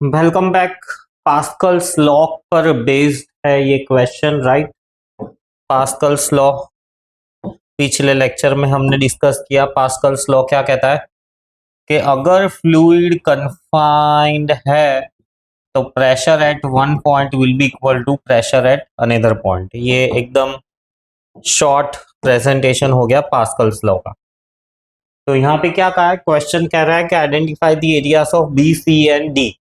Welcome back. Pascal's law पर based है ये क्वेश्चन, राइट। पास्कल्स लॉ पिछले लेक्चर में हमने डिस्कस किया। पास्कल्स लॉ क्या कहता है कि अगर फ्लूइड कन्फाइंड है तो pressure at one point will be equal to pressure at another point. ये एकदम शॉर्ट प्रेजेंटेशन हो गया पास्कल्स लॉ का। तो यहाँ पे क्या कहा है, क्वेश्चन कह रहा है कि identify the areas of B, C and D.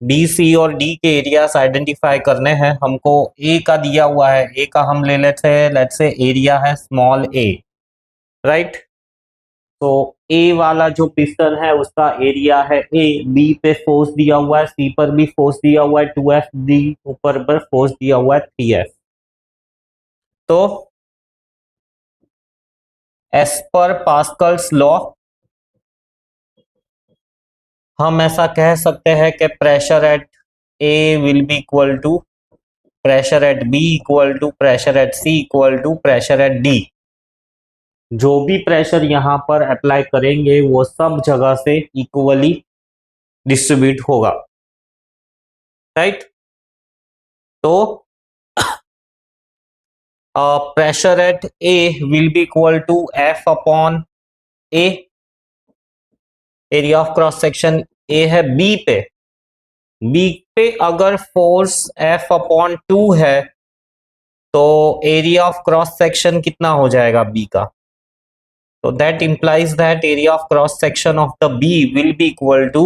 B, C और डी के एरियाज आइडेंटिफाई करने हैं हमको। ए का दिया हुआ है, ए का हम ले लेते हैं, लेट्स से एरिया है स्मॉल ए, राइट। तो ए वाला जो पिस्टन है उसका एरिया है ए, बी पे फोर्स दिया हुआ है, सी पर भी फोर्स दिया हुआ है 2F, डी ऊपर पर फोर्स दिया हुआ है 3F। तो एज पर पास्कल्स लॉ हम ऐसा कह सकते हैं कि pressure at A will be equal to pressure at B equal to pressure at C equal to pressure at D. जो भी प्रेशर यहां पर अप्लाई करेंगे वो सब जगह से इक्वली डिस्ट्रीब्यूट होगा, राइट। तो pressure at A will be equal to F upon A, area of cross section A है बी पे। बी पे अगर फोर्स एफ अपॉन 2 है तो एरिया ऑफ क्रॉस सेक्शन कितना हो जाएगा बी का। तो that implies that area of cross section of the B will be equal to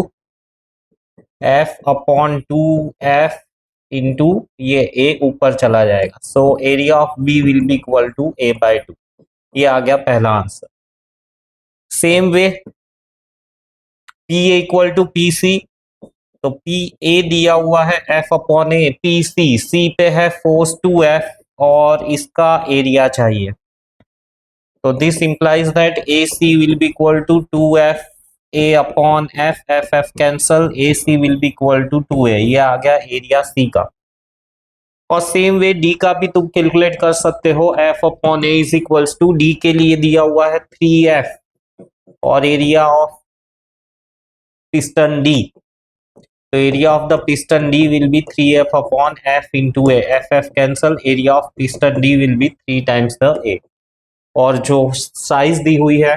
F upon 2F into ये ए ऊपर चला जाएगा। So area of B will be equal to A/2। ये आ गया पहला answer. Same way P A equal to P C, तो P A दिया हुआ है F upon A, P C, C पे है फोर्स 2F और इसका एरिया चाहिए। तो this implies that A C will be equal to 2F A upon F, F F cancel, A C will be equal to 2A। ये आ गया area सी का। और सेम वे डी का भी तुम कैलकुलेट कर सकते हो। F upon A is equals to, D के लिए दिया हुआ है 3F और एरिया ऑफ पिस्टन डी, तो area of the piston D will be 3F upon F into A, F F cancel, area of piston D will be 3 times the A. और जो size दी हुई है,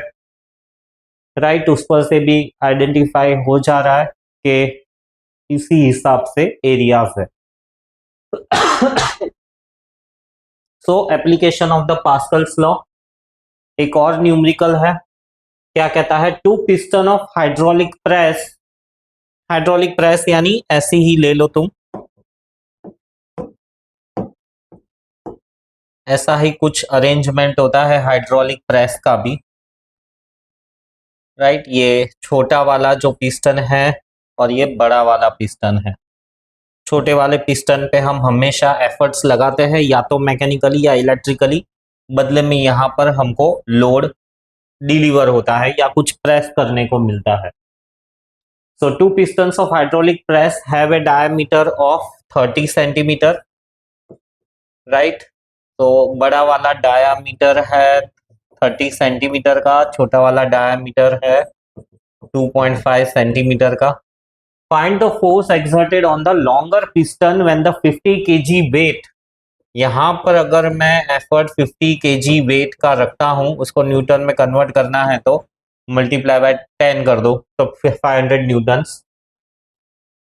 राइट, उस पर से भी आइडेंटिफाई हो जा रहा है कि इसी हिसाब से एरियाज है। So application of the Pascal's law. एक और न्यूमेरिकल है, क्या कहता है, two piston of hydraulic press. Hydraulic press यानी ऐसी ही ले लो तुम, ऐसा ही कुछ अरेंजमेंट होता है हाइड्रोलिक प्रेस का भी, राइट। ये छोटा वाला जो पिस्टन है और ये बड़ा वाला पिस्टन है। छोटे वाले पिस्टन पे हम हमेशा एफर्ट्स लगाते हैं, या तो मैकेनिकली या इलेक्ट्रिकली, बदले में यहाँ पर हमको लोड डिलीवर होता है या कुछ प्रेस करने को मिलता है। So two pistons of hydraulic press have a diameter of 30 centimetre, right. तो बड़ा वाला डायामीटर है 30 सेंटीमीटर का, छोटा वाला डायामीटर है 2.5 सेंटीमीटर का। Find the force exerted on the longer piston when the 50 kg weight. यहां पर अगर मैं एफर्ट 50 kg वेट का रखता हूं, उसको न्यूटन में कन्वर्ट करना है तो मल्टीप्लाई बाय 10 कर दो, तो 500 Newton's.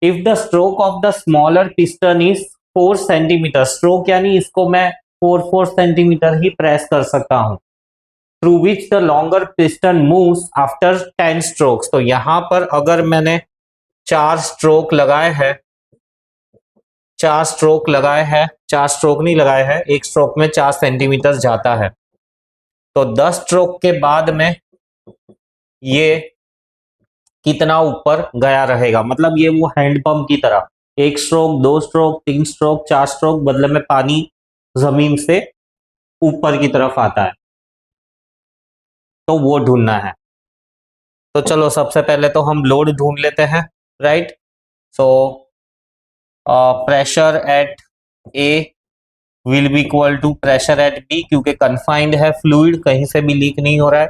If the stroke of the smaller piston is 4 centimetre, stroke यानी इसको मैं 4 सेंटीमीटर ही प्रेस कर सकता हूं, through which the longer piston moves after 10 strokes. तो यहां पर अगर मैंने 4 स्ट्रोक लगाए हैं, 4 स्ट्रोक लगाए हैं, 4 स्ट्रोक नहीं लगाए हैं, एक स्ट्रोक में 4 सेंटीमीटर जाता है, तो 10 स्ट्रोक के बाद में ये कितना ऊपर गया रहेगा। मतलब ये वो हैंडपंप की तरह, 1 स्ट्रोक, 2 स्ट्रोक, 3 स्ट्रोक, 4 स्ट्रोक, बदले में पानी जमीन से ऊपर की तरफ आता है, तो वो ढूंढना है। तो चलो सबसे पहले तो हम लोड ढूंढ लेते हैं, right. So pressure at A will be equal to pressure at B, क्योंकि कन्फाइंड है फ्लूइड, कहीं से भी लीक नहीं हो रहा है।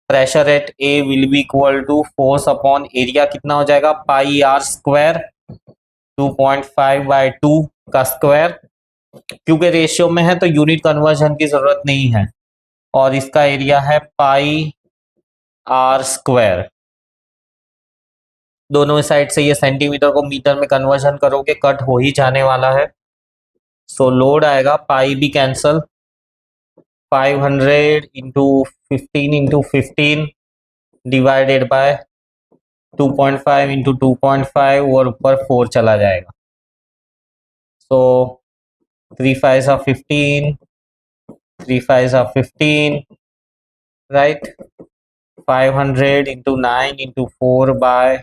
Pressure at A will be equal to force upon area, कितना हो जाएगा पाई आर स्क्वायर 2.5/2 का स्क्वायर, क्योंकि रेशियो में है तो यूनिट कन्वर्जन की जरूरत नहीं है, और इसका एरिया है पाई आर स्क्वायर। दोनों साइड से ये सेंटीमीटर को मीटर में कन्वर्जन करोगे कट हो ही जाने वाला है। सो लोड आएगा, पाई भी cancel, 500 into 15 divided by 2.5 into 2.5 और ऊपर 4 चला जाएगा। सो 3 5 are 15, 3 5 are 15, right? 500 into 9 into 4 by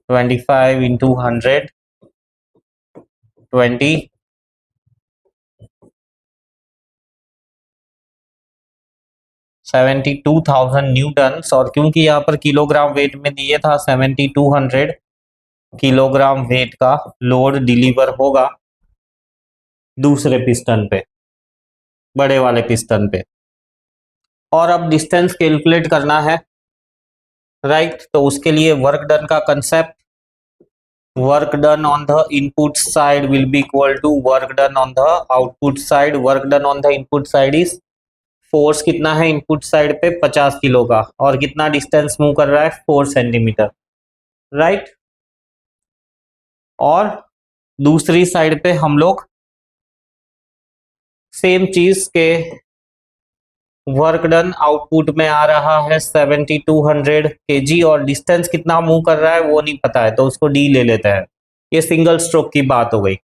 25 into 100, 20, 72,000 Newton's. और क्योंकि यहाँ पर किलोग्राम वेट में दिए था 7200 किलोग्राम वेट का लोड डिलीवर होगा दूसरे पिस्टन पे, बड़े वाले पिस्टन पे। और अब डिस्टेंस कैलकुलेट करना है, राइट? तो उसके लिए वर्क डन का concept, work done on the input side will be equal to work done on the output side. Work done on the input side is, force कितना है इनपुट साइड पे 50 kilo का, और कितना डिस्टेंस मूव कर रहा है 4 सेंटीमीटर, राइट? और दूसरी साइड पे हम लोग सेम चीज के वर्क डन आउटपुट में आ रहा है 7200 kg, और डिस्टेंस कितना मूव कर रहा है वो नहीं पता है तो उसको डी ले लेते हैं। ये सिंगल स्ट्रोक की बात हो गई।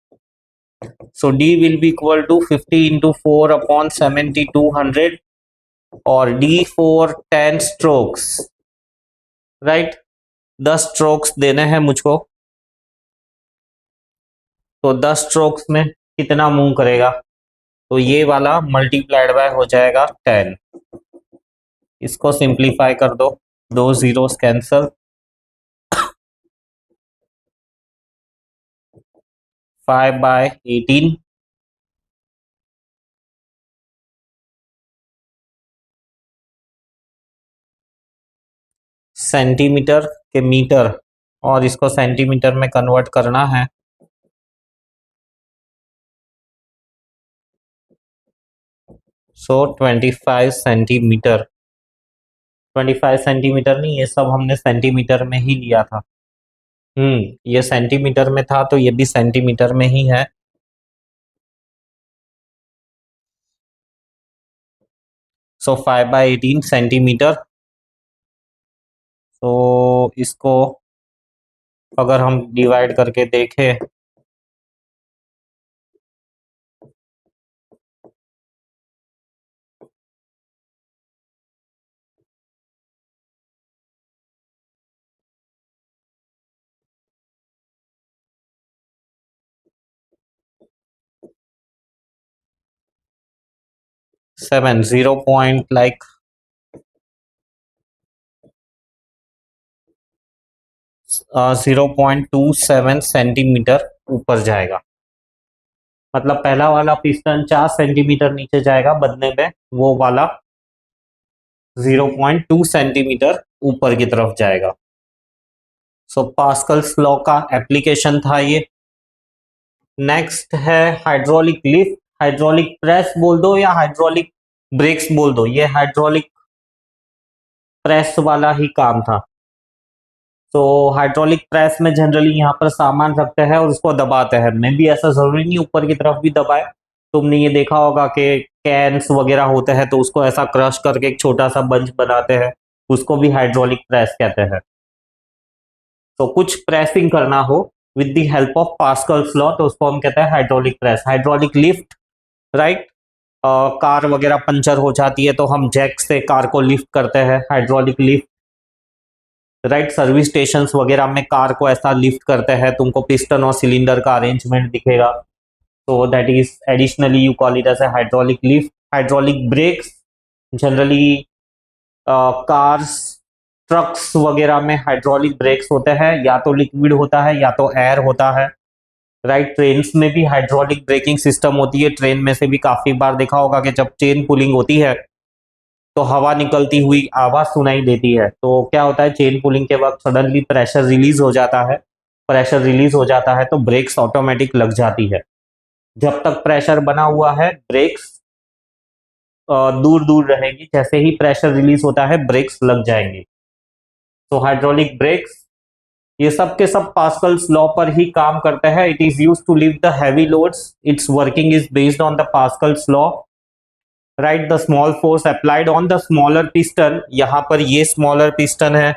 So D will be equal to 50 into 4 upon 7200, और D for 10 strokes, right? 10 strokes देने हैं मुझको, तो 10 स्ट्रोक्स में कितना मूव करेगा, तो ये वाला मल्टीप्लाइड बाय हो जाएगा 10। इसको सिंप्लीफाई कर दो, 2 जीरोस कैंसल, 5/18, सेंटीमीटर के मीटर, और इसको सेंटीमीटर में कन्वर्ट करना है। सो 25 सेंटीमीटर, 25 सेंटीमीटर नहीं, ये सब हमने सेंटीमीटर में ही लिया था। ये सेंटीमीटर में था तो ये भी सेंटीमीटर में ही है। सो 5/18 सेंटीमीटर। तो इसको अगर हम डिवाइड करके देखें, सेवन 0.27 सेंटीमीटर ऊपर जाएगा। मतलब पहला वाला पिस्टन 4 सेंटीमीटर नीचे जाएगा, बदले में वो वाला 0.2 सेंटीमीटर ऊपर की तरफ जाएगा। सो पास्कल्स लॉ का एप्लीकेशन था ये। नेक्स्ट है हाइड्रोलिक लिफ्ट, हाइड्रोलिक प्रेस बोल दो या हाइड्रोलिक ब्रेक्स बोल दो, ये हाइड्रोलिक प्रेस वाला ही काम था। तो हाइड्रोलिक प्रेस में जनरली यहाँ पर सामान रखते हैं और उसको दबाते हैं, मे भी ऐसा जरूरी नहीं ऊपर की तरफ भी दबाए। तुमने ये देखा होगा कि कैन्स वगैरह होते हैं तो उसको ऐसा क्रश करके एक छोटा सा बंच बनाते हैं, उसको भी हाइड्रोलिक प्रेस कहते हैं। तो कुछ प्रेसिंग करना हो with the help of Pascal's law तो उसको हम कहते हैं hydraulic press. Hydraulic lift, right? Car वगैरह पंचर हो जाती है तो हम जैक से कार को लिफ्ट करते हैं, hydraulic lift, right? Service station वगैरह में कार को ऐसा लिफ्ट करते हैं, तुमको पिस्टन और सिलेंडर का अरेंजमेंट दिखेगा। तो that is additionally you call it as a hydraulic lift. Hydraulic brakes, generally cars trucks वगैरह में हाइड्रोलिक ब्रेक्स होते हैं, या तो लिक्विड होता है या तो एयर होता है, राइट? ट्रेन्स में भी हाइड्रोलिक ब्रेकिंग सिस्टम होती है। ट्रेन में से भी काफी बार देखा होगा कि जब चेन पुलिंग होती है तो हवा निकलती हुई आवाज सुनाई देती है। तो क्या होता है, चेन पुलिंग के वक्त सडनली प्रेशर रिलीज हो जाता है। प्रेशर रिलीज हो जाता है तो ब्रेक्स ऑटोमेटिक लग जाती है। जब तक प्रेशर बना हुआ है ब्रेक्स दूर दूर रहेगी, जैसे ही प्रेशर रिलीज होता है ब्रेक्स लग जाएंगे। तो हाइड्रोलिक ब्रेक्स ये सब के सब पास्कल्स लॉ पर ही काम करते हैं। It is used to lift the heavy loads. Its working is based on the Pascal's law. Right, the small force applied on the smaller piston, यहाँ पर ये स्मॉलर पिस्टन है।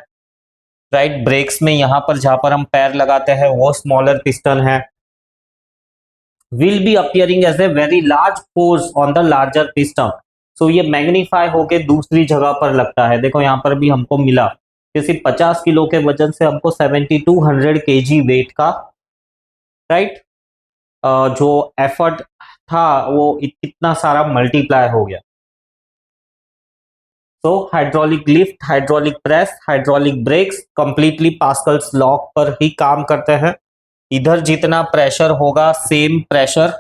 राइट, ब्रेक्स में यहाँ पर जहां पर हम पैर लगाते हैं वो स्मॉलर पिस्टन है। Will be appearing as a very large force on the larger piston. So ये मैग्नीफाई होके दूसरी जगह पर लगता है। देखो यहाँ पर भी हमको मिला किसी 50 किलो के वजन से हमको 7200 केजी वेट का, राइट, जो एफर्ट था वो कितना सारा मल्टीप्लाई हो गया। तो hydraulic lift, hydraulic press, hydraulic brakes completely Pascal's law पर ही काम करते हैं। इधर जितना प्रेशर होगा सेम प्रेशर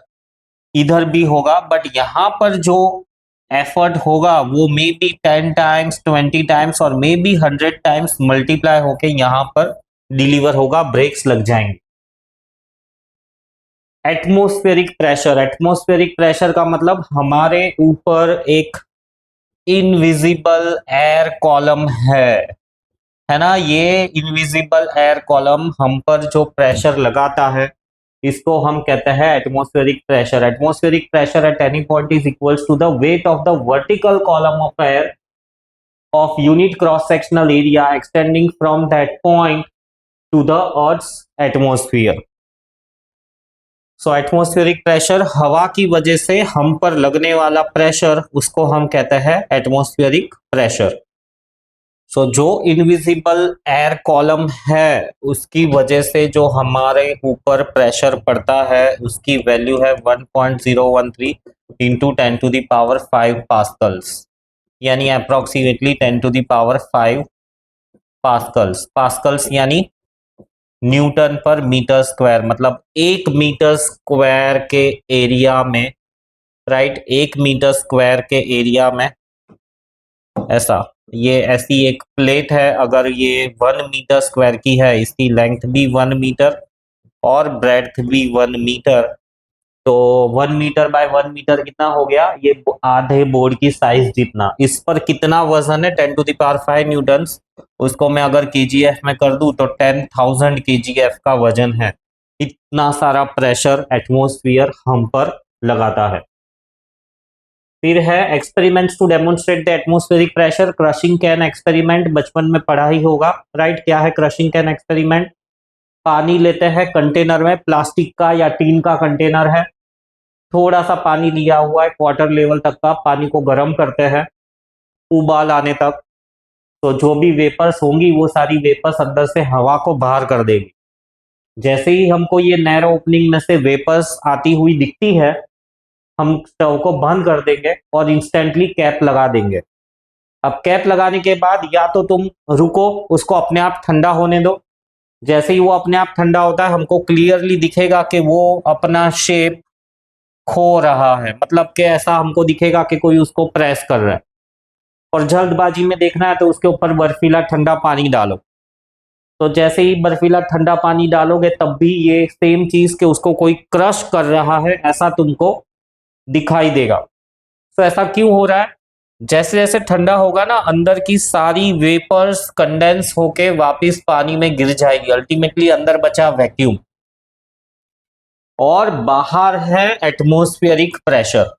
इधर भी होगा, बट यहाँ पर जो एफर्ट होगा वो मे बी 10 टाइम्स, 20 टाइम्स और मे बी 100 टाइम्स मल्टीप्लाई होके यहाँ पर डिलीवर होगा, ब्रेक्स लग जाएंगे। एटमॉस्फेरिक प्रेशर, एटमॉस्फेरिक प्रेशर का मतलब हमारे ऊपर एक इनविजिबल एयर कॉलम है ना। ये इनविजिबल एयर कॉलम हम पर जो प्रेशर लगाता है इसको हम कहते हैं atmospheric pressure. Atmospheric pressure at any point is equals to the weight of the vertical column of air of unit cross sectional area extending from that point to the earth's atmosphere. So atmospheric pressure हवा की वजह से हम पर लगने वाला pressure उसको हम कहते हैं एटमॉस्फेरिक प्रेशर। सो जो इनविजिबल एयर कॉलम है उसकी वजह से जो हमारे ऊपर प्रेशर पड़ता है उसकी वैल्यू है 1.013 into 10 to the power 5 pascals, यानी approximately 10 to the power 5 pascals. Pascals यानी न्यूटन पर मीटर स्क्वायर, मतलब 1 मीटर स्क्वायर के एरिया में, राइट, 1 मीटर स्क्वायर के एरिया में ऐसा ये ऐसी एक प्लेट है। अगर ये 1 मीटर स्क्वायर की है, इसकी लेंथ भी 1 मीटर और ब्रेड्थ भी 1 मीटर, तो 1 मीटर बाय 1 मीटर कितना हो गया, ये आधे बोर्ड की साइज जितना। इस पर कितना वजन है, 10 टू द पावर 5 न्यूटन। उसको मैं अगर केजीएफ में कर दूं तो 10,000 केजीएफ का वजन है। इतना सारा प्रेशर एटमॉस्फेयर हम पर लगाता है। फिर है experiments to demonstrate the atmospheric pressure. Crushing can experiment, बचपन में पढ़ा ही होगा, राइट। क्या है क्रशिंग कैन एक्सपेरिमेंट? पानी लेते हैं कंटेनर में, प्लास्टिक का या टीन का कंटेनर है, थोड़ा सा पानी लिया हुआ है, क्वार्टर लेवल तक का पानी को गर्म करते हैं उबाल आने तक। तो जो भी वेपर्स होंगी वो सारी वेपर्स अंदर से हवा को बाहर कर देगी। जैसे ही हमको ये नैरो ओपनिंग में से वेपर्स आती हुई दिखती है, हम स्टव को बंद कर देंगे और इंस्टेंटली कैप लगा देंगे। अब कैप लगाने के बाद या तो तुम रुको, उसको अपने आप ठंडा होने दो। जैसे ही वो अपने आप ठंडा होता है हमको क्लियरली दिखेगा कि वो अपना शेप खो रहा है, मतलब कि ऐसा हमको दिखेगा कि कोई उसको प्रेस कर रहा है। और जल्दबाजी में देखना है तो उसके ऊपर बर्फीला ठंडा पानी डालो। तो जैसे ही बर्फीला ठंडा पानी डालोगे तब भी ये सेम चीज के उसको कोई क्रश कर रहा है ऐसा तुमको दिखाई देगा। तो ऐसा क्यों हो रहा है? जैसे जैसे ठंडा होगा ना, अंदर की सारी वेपर्स कंडेंस होके वापस पानी में गिर जाएगी। अल्टीमेटली अंदर बचा वैक्यूम और बाहर है एटमॉस्फेरिक प्रेशर।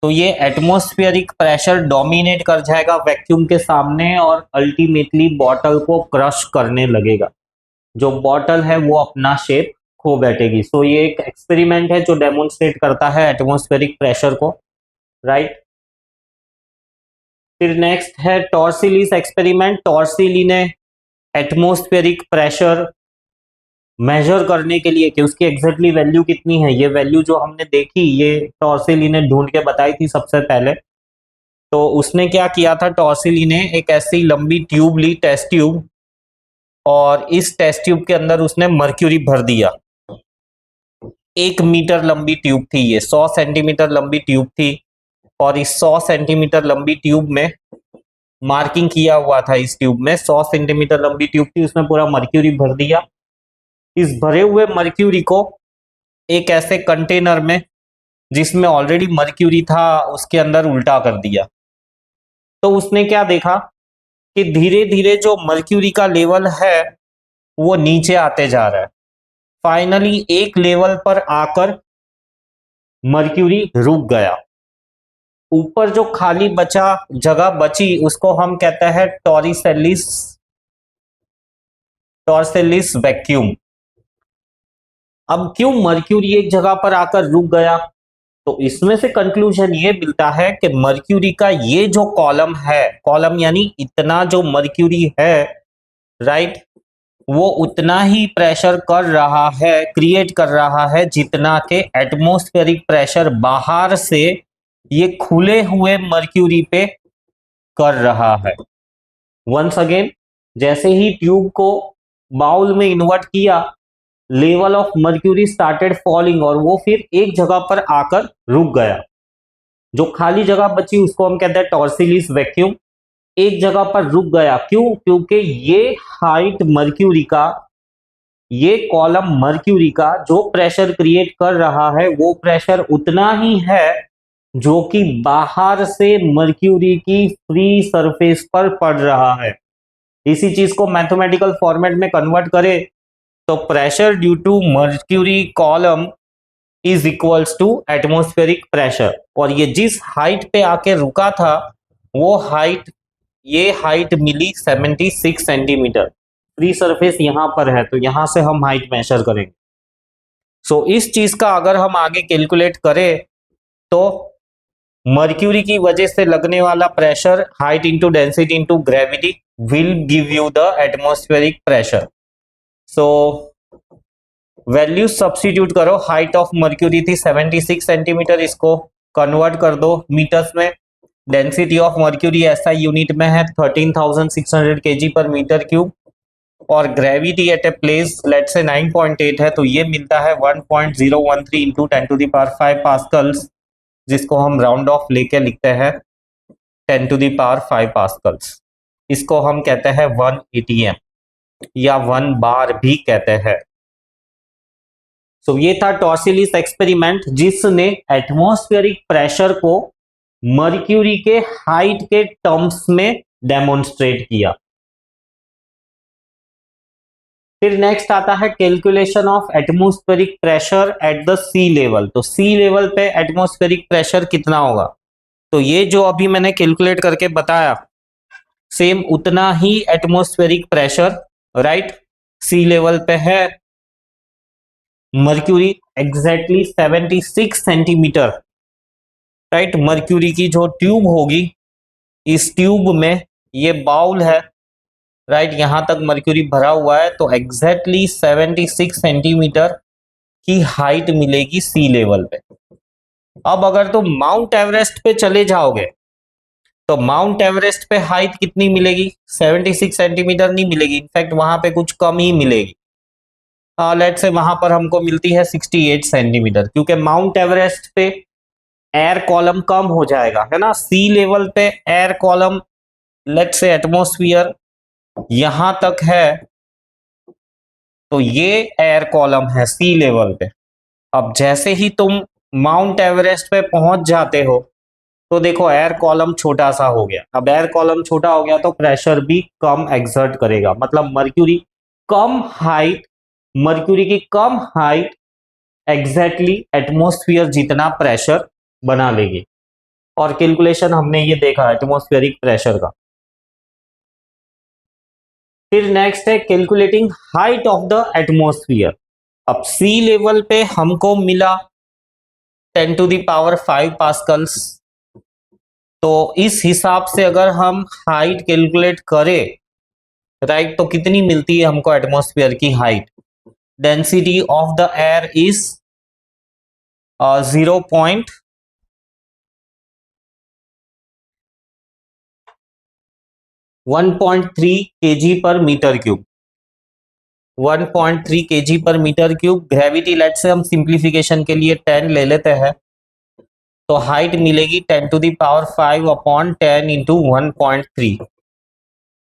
तो ये एटमॉस्फेरिक प्रेशर डोमिनेट कर जाएगा वैक्यूम के सामने और अल्टीमेटली बॉटल को क्रश करने लगेगा। जो बॉटल है वो अपना शेप खो बैठेगी। सो ये एक एक्सपेरिमेंट है जो डेमोन्स्ट्रेट करता है एटमॉस्फेरिक प्रेशर को, राइट। फिर नेक्स्ट है टॉर्सिलिस एक्सपेरिमेंट। टॉर्सिली ने एटमॉस्फेरिक प्रेशर मेजर करने के लिए कि उसकी एग्जैक्टली वैल्यू कितनी है, ये वैल्यू जो हमने देखी ये टॉर्सिली ने ढूंढ के बताई थी सबसे पहले। तो उसने क्या किया था, टॉर्सिली ने एक ऐसी लंबी ट्यूब ली, टेस्ट ट्यूब, और इस टेस्ट ट्यूब के अंदर उसने मर्क्यूरी भर दिया। 1 मीटर लंबी ट्यूब थी ये, 100 सेंटीमीटर लंबी ट्यूब थी। और इस 100 सेंटीमीटर लंबी ट्यूब में मार्किंग किया हुआ था इस ट्यूब में, 100 सेंटीमीटर लंबी ट्यूब थी, उसमें पूरा मर्क्यूरी भर दिया। इस भरे हुए मर्क्यूरी को एक ऐसे कंटेनर में जिसमें ऑलरेडी मर्क्यूरी था उसके अंदर उल्टा कर दिया। तो उसने क्या देखा कि धीरे धीरे जो मर्क्यूरी का लेवल है वो नीचे आते जा रहा है। फाइनली एक लेवल पर आकर मर्क्यूरी रुक गया। ऊपर जो खाली बचा जगह बची उसको हम कहते हैं टॉर्सेलिस वैक्यूम। अब क्यों मर्क्यूरी एक जगह पर आकर रुक गया? तो इसमें से कंक्लूजन ये मिलता है कि मर्क्यूरी का ये जो कॉलम है, कॉलम यानी इतना जो मर्क्यूरी है, राइट, वो उतना ही प्रेशर कर रहा है, क्रिएट कर रहा है जितना के एटमॉस्फेरिक प्रेशर बाहर से ये खुले हुए मर्क्यूरी पे कर रहा है। वंस अगेन, जैसे ही ट्यूब को बाउल में इन्वर्ट किया, level of mercury started falling और वो फिर एक जगह पर आकर रुक गया। जो खाली जगह बची उसको हम कहते हैं टॉर्सिलिस वैक्यूम। एक जगह पर रुक गया, क्यों? क्योंकि ये हाइट मर्क्यूरी का, ये कॉलम मर्क्यूरी का जो प्रेशर क्रिएट कर रहा है वो प्रेशर उतना ही है जो कि बाहर से मर्क्यूरी की फ्री सरफेस पर पड़ रहा है। इसी चीज को मैथमेटिकल फॉर्मेट में कन्वर्ट करें तो pressure due to mercury column is equals to atmospheric pressure. और ये जिस हाइट पे आके रुका था वो हाइट, ये हाइट मिली 76 सेंटीमीटर। फ्री सरफेस यहां पर है तो यहां से हम हाइट मेजर करेंगे। सो इस चीज का अगर हम आगे कैलकुलेट करें तो मर्क्यूरी की वजह से लगने वाला pressure, height into density into gravity, will give you the atmospheric pressure. So value substitute करो। हाइट ऑफ मर्क्यूरी थी 76 सेंटीमीटर, इसको कन्वर्ट कर दो मीटर्स में। डेंसिटी ऑफ मर्क्यूरी ऐसा यूनिट में है 13,600 kg पर मीटर क्यूब। और gravity at a place let say 9.8 है तो ये मिलता है 1.013 into 10 to the power 5 Pascals, जिसको हम राउंड ऑफ लेके लिखते हैं 10 टू द पावर 5 पास्कल्स। इसको हम कहते हैं 1 ATM या 1 बार भी कहते हैं। ये था टॉर्सिलिस एक्सपेरिमेंट जिसने एटमॉस्फेरिक प्रेशर को मर्क्यूरी के हाइट के टर्म्स में डेमोन्स्ट्रेट किया। फिर नेक्स्ट आता है calculation of atmospheric pressure at the sea level. तो सी लेवल पे एटमॉस्फेरिक प्रेशर कितना होगा? तो ये जो अभी मैंने कैलकुलेट करके बताया सेम उतना ही एटमॉस्फेरिक प्रेशर, राइट, सी लेवल पे है। Mercury exactly 76 centimetre, right. Mercury की जो ट्यूब होगी, इस ट्यूब में ये बाउल है, राइट, यहां तक मर्क्यूरी भरा हुआ है तो एग्जैक्टली 76 सेंटीमीटर की हाइट मिलेगी सी लेवल पे। अब अगर तुम माउंट एवरेस्ट पे चले जाओगे तो माउंट एवरेस्ट पे हाइट कितनी मिलेगी? 76 सेंटीमीटर नहीं मिलेगी, इनफैक्ट वहां पे कुछ कम ही मिलेगी। लेट से वहां पर हमको मिलती है 68 सेंटीमीटर, क्योंकि माउंट एवरेस्ट पे एयर कॉलम कम हो जाएगा, है ना। सी लेवल पे एयर कॉलम लेट से एटमॉस्फेयर यहां तक है तो ये एयर कॉलम है सी लेवल पे। अब जैसे ही तुम माउंट एवरेस्ट पे पहुंच जाते हो तो देखो एयर कॉलम छोटा सा हो गया। अब एयर कॉलम छोटा हो गया तो प्रेशर भी कम एक्सर्ट करेगा, मतलब मर्क्यूरी की कम हाइट एग्जैक्टली एटमॉस्फेयर जितना प्रेशर बना लेगी। और कैलकुलेशन हमने ये देखा एटमॉस्फेरिक प्रेशर का। फिर नेक्स्ट है calculating height of the atmosphere. अब सी लेवल पे हमको मिला 10 टू द पावर 5 पास्कल्स, तो इस हिसाब से अगर हम हाइट कैलकुलेट करें, राइट, तो कितनी मिलती है हमको एटमॉस्फेयर की height? Density of the air is 0.1.3 kg पर मीटर क्यूब। 1.3 kg पर मीटर क्यूब। ग्रेविटी लेट से हम सिंप्लीफिकेशन के लिए 10 ले लेते हैं तो हाइट मिलेगी 10 to the power 5 upon 10 into 1.3।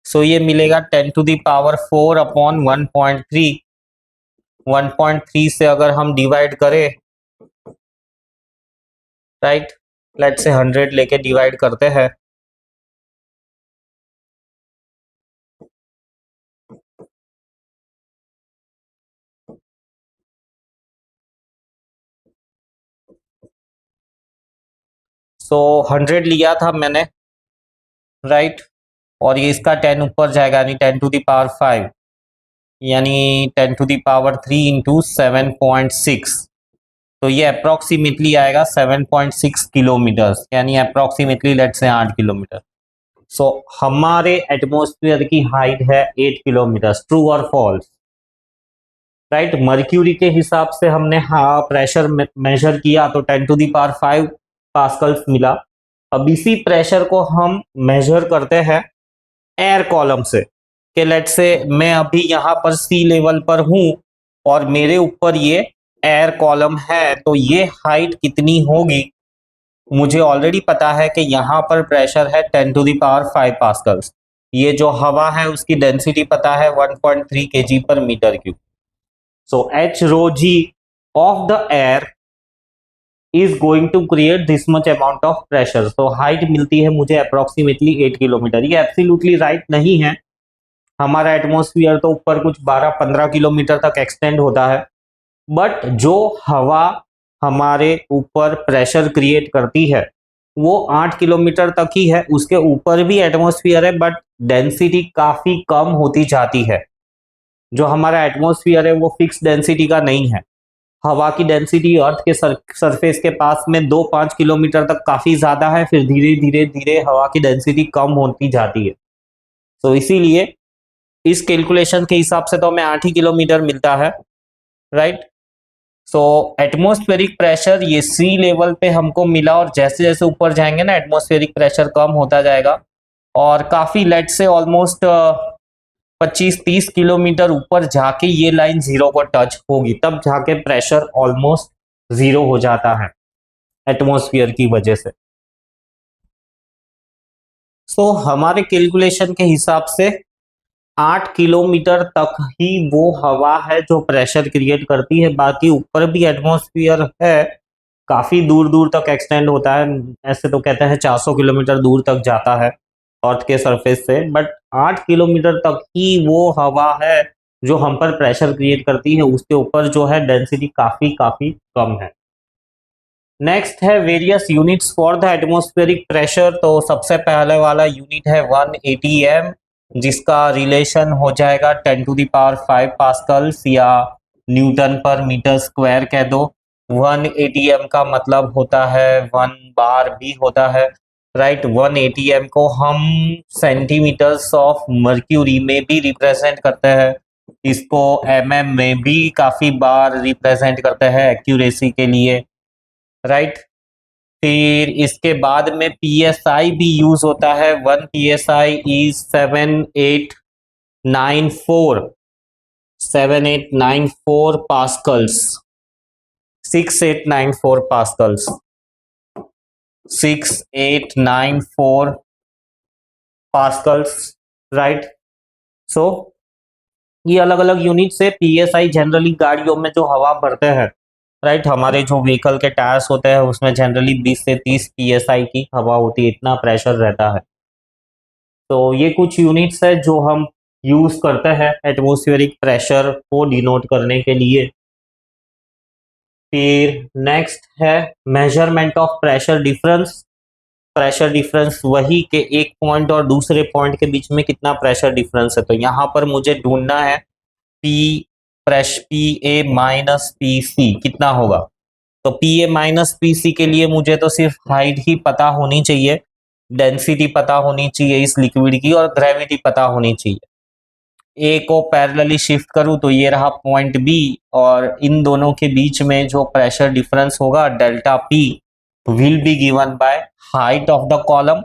So ये मिलेगा 10⁴ अपॉन 1.3। 1.3 से अगर हम डिवाइड करें, राइट, लेट्स से 100 लेके डिवाइड करते हैं, सो 100 लिया था मैंने, राइट, और ये इसका 10 ऊपर जाएगा, यानी 10⁵ यानी 10⁵ इंटू 7.6। तो ये अप्रोक्सीमेटली आएगा 7.6 किलोमीटर, यानी अप्रोक्सीमेटली लेट्स से 8 किलोमीटर। सो हमारे एटमॉस्फेयर की हाइट है 8 किलोमीटर। ट्रू और फॉल्स? राइट, मर्क्यूरी के हिसाब से हमने हाँ प्रेशर मेजर किया तो 10⁵ पास्कल्स मिला। अब इसी प्रेशर को हम मेजर करते हैं एयर कॉलम से, कि लेट से मैं अभी यहाँ पर सी लेवल पर हूँ और मेरे ऊपर ये एयर कॉलम है, तो ये हाइट कितनी होगी? मुझे ऑलरेडी पता है कि यहाँ पर प्रेशर है 10⁵ पास्कल्स। ये जो हवा है उसकी डेंसिटी पता है 1.3 kg पर metre cube. So H rho g of the air is going to create this much amount of pressure. So height मिलती है मुझे अप्रोक्सीमेटली 8 किलोमीटर। ये एब्सोल्युटली राइट नहीं है, हमारा एटमॉस्फेयर तो ऊपर कुछ 12-15 किलोमीटर तक एक्सटेंड होता है, बट जो हवा हमारे ऊपर प्रेशर क्रिएट करती है वो 8 किलोमीटर तक ही है। उसके ऊपर भी एटमॉस्फेयर है बट डेंसिटी काफी कम होती जाती है। जो हमारा एटमॉस्फेयर है वो फिक्स डेंसिटी का नहीं है। हवा की डेंसिटी अर्थ के सरफेस के पास में 2-5 किलोमीटर तक काफी ज्यादा है, फिर धीरे धीरे धीरे हवा की डेंसिटी कम होती जाती है। तो इसीलिए इस कैलकुलेशन के हिसाब से तो हमें 8 ही किलोमीटर मिलता है, राइट। सो एटमॉस्फेरिक प्रेशर ये सी लेवल पे हमको मिला, और जैसे जैसे ऊपर जाएंगे ना एटमॉस्फेरिक प्रेशर कम होता जाएगा, और काफी लेट से ऑलमोस्ट 25-30 किलोमीटर ऊपर जाके ये लाइन जीरो को टच होगी, तब जाके प्रेशर ऑलमोस्ट जीरो हो जाता है एटमॉस्फेयर की वजह से। सो हमारे कैलकुलेशन के हिसाब से 8 किलोमीटर तक ही वो हवा है जो प्रेशर क्रिएट करती है, बाकी ऊपर भी एटमॉस्फेयर है, काफी दूर दूर तक एक्सटेंड होता है। ऐसे तो कहते हैं 400 किलोमीटर दूर तक जाता है अर्थ के सरफेस से, बट 8 किलोमीटर तक ही वो हवा है जो हम पर प्रेशर क्रिएट करती है। उसके ऊपर जो है डेंसिटी काफी काफी कम है। नेक्स्ट है various units for the atmospheric pressure. तो सबसे पहले वाला यूनिट है 1 atm, जिसका रिलेशन हो जाएगा 10⁵ पास्कल्स या न्यूटन पर मीटर स्क्वायर कह दो। 1 atm का मतलब होता है 1 बार भी होता है, राइट। 1 atm को हम सेंटीमीटर्स ऑफ मर्क्यूरी में भी रिप्रेजेंट करते हैं, इसको mm में भी काफी बार रिप्रेजेंट करते हैं एक्यूरेसी के लिए, राइट। फिर इसके बाद में psi भी यूज होता है। 1 psi is 7894 pascals. 6894 pascals, 6894 pascals, right. So ये अलग अलग यूनिट से psi जनरली गाड़ियों में जो हवा भरते हैं, राइट, हमारे जो व्हीकल के टायर्स होते हैं उसमें जनरली 20 से 30 psi की हवा होती है, इतना प्रेशर रहता है। तो ये कुछ यूनिट्स है जो हम यूज करते हैं एटमॉस्फेरिक प्रेशर को डिनोट करने के लिए। फिर नेक्स्ट है measurement of pressure difference. Pressure difference वही के एक पॉइंट और दूसरे पॉइंट के बीच में कितना प्रेशर डिफरेंस है। तो यहाँ पर मुझे ढूंढना है PA माइनस PC कितना होगा। तो PA माइनस PC के लिए मुझे तो सिर्फ हाइट ही पता होनी चाहिए, डेंसिटी पता होनी चाहिए इस लिक्विड की, और ग्रेविटी पता होनी चाहिए। ए को पैरेलली शिफ्ट करूं तो ये रहा पॉइंट B, और इन दोनों के बीच में जो प्रेशर डिफरेंस होगा delta P will be given by height of the column,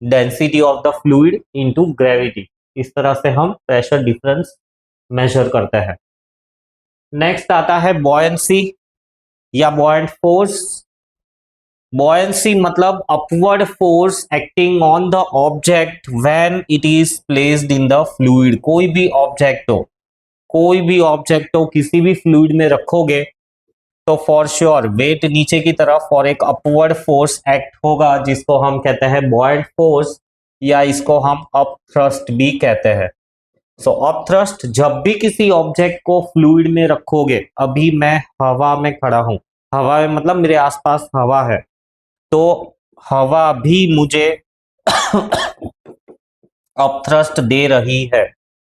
density of the fluid into gravity. इस तरह से हम प्रेशर डिफरेंस मेजर करते हैं। नेक्स्ट आता है बॉयंसी या बॉयंट फोर्स। बॉयंसी मतलब upward force acting on the object when it is placed in the fluid. कोई भी ऑब्जेक्ट हो, कोई भी ऑब्जेक्ट हो, किसी भी फ्लूइड में रखोगे तो फॉर श्योर वेट नीचे की तरफ और एक अपवर्ड फोर्स एक्ट होगा, जिसको हम कहते हैं बॉयंट फोर्स, या इसको हम अप थ्रस्ट भी कहते हैं। सो अप थ्रस्ट, जब भी किसी ऑब्जेक्ट को फ्लूइड में रखोगे, अभी मैं हवा में खड़ा हूं, हवा में मतलब मेरे आसपास हवा है, तो हवा भी मुझे अप थ्रस्ट दे रही है,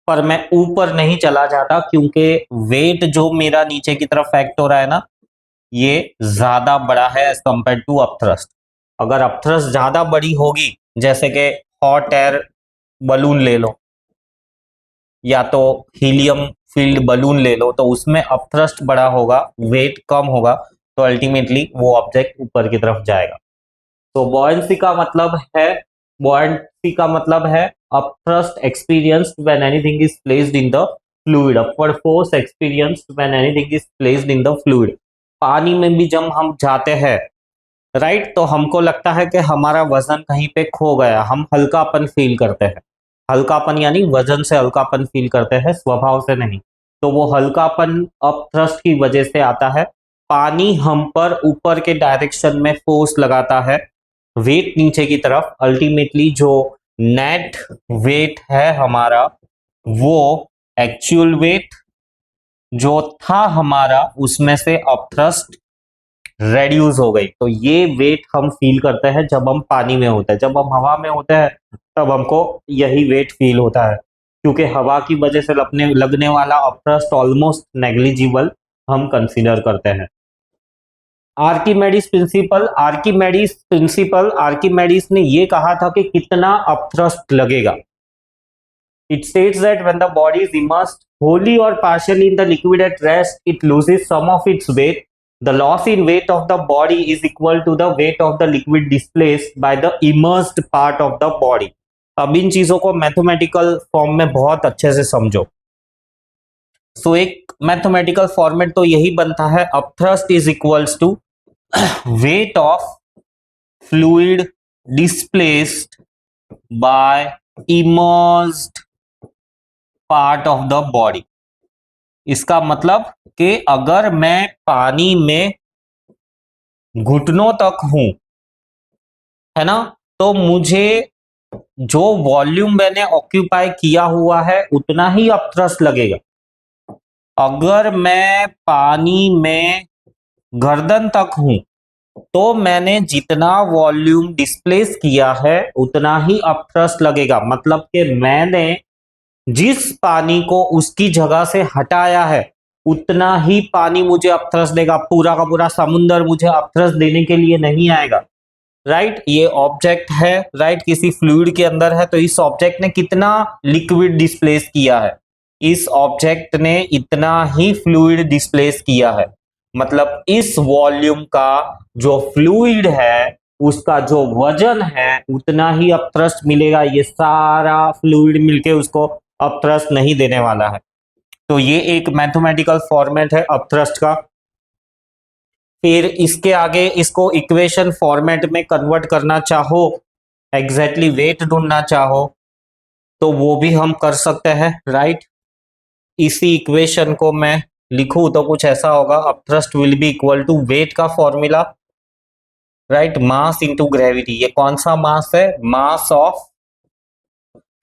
पर मैं ऊपर नहीं चला जाता क्योंकि वेट जो मेरा नीचे की तरफ एक्ट हो रहा है ना, ये ज्यादा बड़ा है एज कंपेयर टू अपथ्रस्ट। अगर अपथ्रस्ट ज्यादा बड़ी होगी, जैसे कि हॉट एयर बलून ले लो या तो हीलियम फील्ड बलून ले लो, तो उसमें अपथ्रस्ट बड़ा होगा, वेट कम होगा, तो अल्टीमेटली वो ऑब्जेक्ट ऊपर की तरफ जाएगा। तो बॉयंसी का मतलब है, बॉयंसी का मतलब है upthrust experienced when anything is placed in the fluid, upward force experienced when anything is placed in the fluid. पानी में भी जब हम जाते हैं, राइट, तो हमको लगता है कि हमारा वजन कहीं पे खो गया, हम हल्कापन फील करते हैं। हल्कापन यानी वजन से हल्कापन फील करते हैं, स्वभाव से नहीं। तो वो हल्कापन अपथ्रस्ट की वजह से आता है। पानी हम पर ऊपर के डायरेक्शन में फोर्स लगाता है, वेट नीचे की तरफ, अल्टीमेटली जो नेट वेट है हमारा, वो एक्चुअल वेट जो था हमारा उसमें से अपथ्रस्ट रेड्यूस हो गई। तो ये वेट हम फील करते हैं जब हम पानी में होते हैं। जब हम हवा में होते हैं तब हमको यही वेट फील होता है, क्योंकि हवा की वजह से लगने वाला अपथ्रस्ट ऑलमोस्ट नेग्लिजिबल हम कंसीडर करते हैं। आर्किमेडीज ने ये कहा था कि कितना अपथ्रस्ट लगेगा। It states that when the body is immersed wholly or partially in the liquid at rest, it loses some of its weight. The loss in weight of the body is equal to the weight of the liquid displaced by the immersed part of the body. अब इन चीजों को mathematical form में बहुत अच्छे से समझो। सो एक mathematical format तो यही बनता है, upthrust is equals to weight of fluid displaced by immersed part of the body। इसका मतलब कि अगर मैं पानी में घुटनों तक हूं, है ना, तो मुझे जो वॉल्यूम मैंने ऑक्यूपाई किया हुआ है उतना ही अपथ्रस्ट लगेगा। अगर मैं पानी में गर्दन तक हूं, तो मैंने जितना वॉल्यूम डिस्प्लेस किया है उतना ही अपथ्रस्ट लगेगा। मतलब कि मैंने जिस पानी को उसकी जगह से हटाया है उतना ही पानी मुझे अपथ्रस्ट देगा। पूरा का पूरा समुंदर मुझे अपथ्रस्ट देने के लिए नहीं आएगा, राइट। ये ऑब्जेक्ट है, राइट, किसी फ्लूइड के अंदर है, तो इस ऑब्जेक्ट ने कितना लिक्विड डिस्प्लेस किया है, इस ऑब्जेक्ट ने इतना ही फ्लूइड डिस्प्लेस किया है। मतलब इस वॉल्यूम का जो फ्लूइड है उसका जो वजन है उतना ही अपथ्रस्ट मिलेगा। ये सारा फ्लूइड मिलके उसको अपथ्रस्ट नहीं देने वाला है। तो ये एक मैथमेटिकल फॉर्मेट है अपथ्रस्ट का। फिर इसके आगे इसको इक्वेशन फॉर्मेट में कन्वर्ट करना चाहो, एग्जैक्टली वेट ढूंढना चाहो, तो वो भी हम कर सकते हैं, राइट। इसी इक्वेशन को मैं लिखूं तो कुछ ऐसा होगा, upthrust will be equal to weight का formula, right, mass into gravity. ये कौन सा मास है? Mass of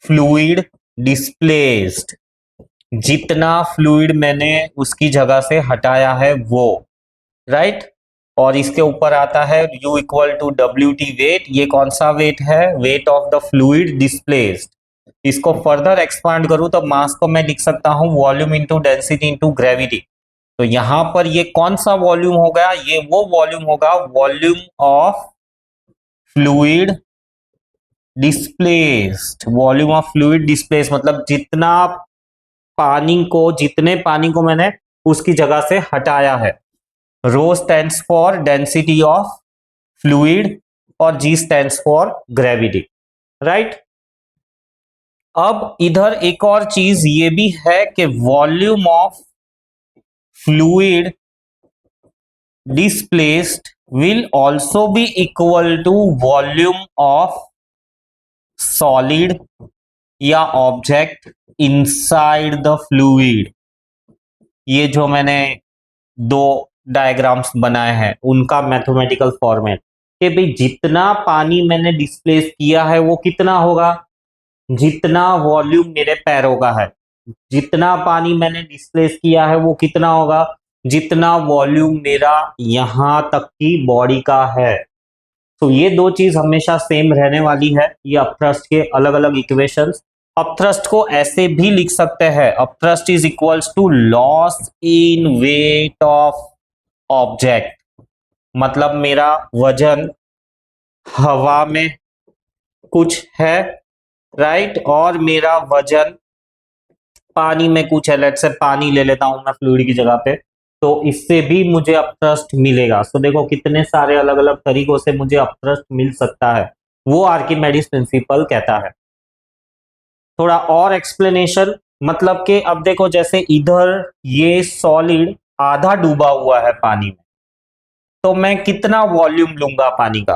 fluid displaced. जितना फ्लूइड मैंने उसकी जगह से हटाया है वो, राइट। और इसके ऊपर आता है U equal to W T weight. ये कौन सा वेट है? Weight of the fluid displaced. इसको फर्दर एक्सपांड करूं तो मास को मैं लिख सकता हूं volume into density into gravity. तो यहां पर ये कौन सा वॉल्यूम हो गया? ये वो वॉल्यूम होगा, volume of fluid displaced. Volume of fluid displaced मतलब जितने पानी को मैंने उसकी जगह से हटाया है। Rho stands for density of fluid और G stands for gravity, right. अब इधर एक और चीज ये भी है कि volume of fluid displaced will also be equal to volume of solid या ऑब्जेक्ट इनसाइड द फ्लूइड। ये जो मैंने दो डायग्राम्स बनाए हैं उनका मैथमेटिकल फॉर्मेट कि भाई जितना पानी मैंने डिस्प्लेस किया है वो कितना होगा, जितना वॉल्यूम मेरे पैरों का है। जितना पानी मैंने डिस्प्लेस किया है वो कितना होगा, जितना वॉल्यूम मेरा यहां तक की बॉडी का है। तो ये दो चीज हमेशा सेम रहने वाली है। ये अपथ्रस्ट के अलग अलग इक्वेशंस। अपथ्रस्ट को ऐसे भी लिख सकते हैं, upthrust is equals to loss in weight of object. मतलब मेरा वजन हवा में कुछ है, राइट, और मेरा वजन पानी में कुछ है। लेट्स से पानी ले लेता हूं मैं फ्लूइड की जगह पे, तो इससे भी मुझे अपथ्रस्ट मिलेगा। सो देखो कितने सारे अलग अलग तरीकों से मुझे अपथ्रस्ट मिल सकता है, वो आर्किमेडिस प्रिंसिपल कहता है। थोड़ा और एक्सप्लेनेशन, मतलब कि अब देखो जैसे इधर ये सॉलिड आधा डूबा हुआ है पानी में, तो मैं कितना वॉल्यूम लूंगा पानी का,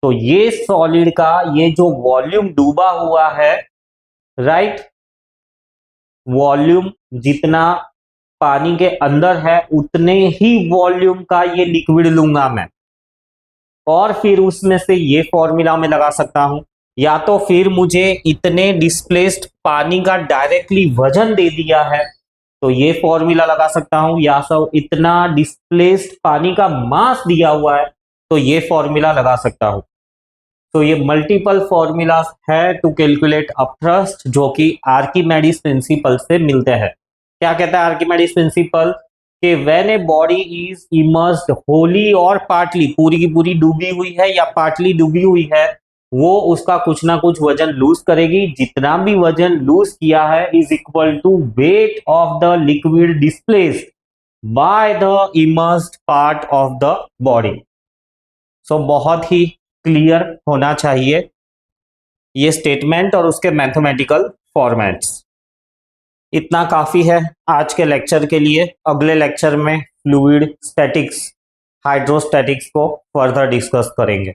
तो ये सॉलिड का ये जो वॉल्यूम डूबा हुआ है, राइट, वॉल्यूम जितना पानी के अंदर है उतने ही वॉल्यूम का ये लिक्विड लूंगा मैं, और फिर उसमें से ये फॉर्मूला में लगा सकता हूं। या तो फिर मुझे इतने डिस्प्लेस्ड पानी का डायरेक्टली वजन दे दिया है तो ये फॉर्मूला लगा सकता हूं, या सब इतना डिस्प्लेस्ड पानी का मास दिया हुआ है तो ये फॉर्मूला लगा सकता हूं। तो ये मल्टीपल फॉर्मूलाज है टू कैलकुलेट अपथ्रस्ट, जो कि आर्किमेडिस प्रिंसिपल से मिलते हैं। क्या कहता है आर्किमेडिस प्रिंसिपल कि when a body is immersed Holi और पार्टली, पूरी की पूरी डूबी हुई है या पार्टली डूबी हुई है, वो उसका कुछ ना कुछ वजन लूज करेगी। जितना भी वजन लूज किया है is equal to weight of the liquid displaced by the immersed part of the body. So बहुत ही क्लियर होना चाहिए ये स्टेटमेंट और उसके मैथमेटिकल फॉर्मेट्स। इतना काफी है आज के लेक्चर के लिए। अगले लेक्चर में फ्लूइड स्टैटिक्स, हाइड्रोस्टैटिक्स को फर्दर डिस्कस करेंगे।